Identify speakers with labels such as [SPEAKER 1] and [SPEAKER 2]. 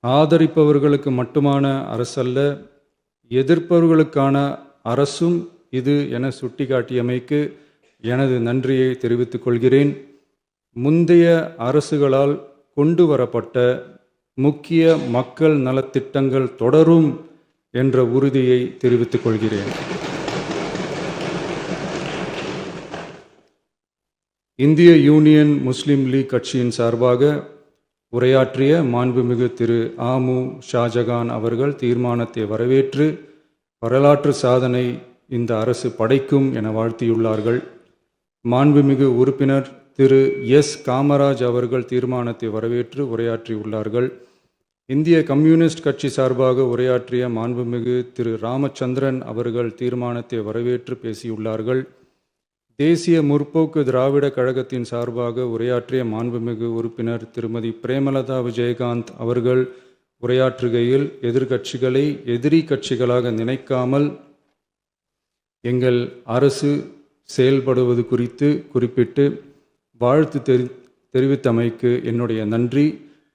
[SPEAKER 1] ஆதரிப்பவர்களுக்கு மட்டுமான அரசல்ல, எதிர்ப்பவர்களுக்கான அரசும் இது என சுட்டிக்காட்டியமைக்கு எனது நன்றியை தெரிவித்துக் கொள்கிறேன். முந்தைய அரசுகளால் கொண்டு வரப்பட்ட முக்கிய மக்கள் நலத்திட்டங்கள் தொடரும் என்ற உறுதியை தெரிவித்துக் கொள்கிறேன். இந்திய யூனியன் முஸ்லீம் லீக் கட்சியின் சார்பாக உரையாற்றிய மாண்புமிகு திரு ஆமு ஷாஜகான் அவர்கள் தீர்மானத்தை வரவேற்று வரலாற்று சாதனை இந்த அரசு படைக்கும் என வாழ்த்தியுள்ளார்கள். மாண்புமிகு உறுப்பினர் திரு எஸ் காமராஜ் அவர்கள் தீர்மானத்தை வரவேற்று உரையாற்றியுள்ளார்கள். இந்திய கம்யூனிஸ்ட் கட்சி சார்பாக உரையாற்றிய மாண்புமிகு திரு ராமச்சந்திரன் அவர்கள் தீர்மானத்தை வரவேற்று பேசியுள்ளார்கள். தேசிய முற்போக்கு திராவிட கழகத்தின் சார்பாக உரையாற்றிய மாண்புமிகு உறுப்பினர் திருமதி பிரேமலதா விஜயகாந்த் அவர்கள் உரையாற்றுகையில் எதிர்கட்சிகளை எதிரி கட்சிகளாக நினைக்காமல் எங்கள் அரசு செயல்படுவது குறித்து குறிப்பிட்டு வாழ்த்து தெரிவித்தமைக்கு என்னுடைய நன்றி.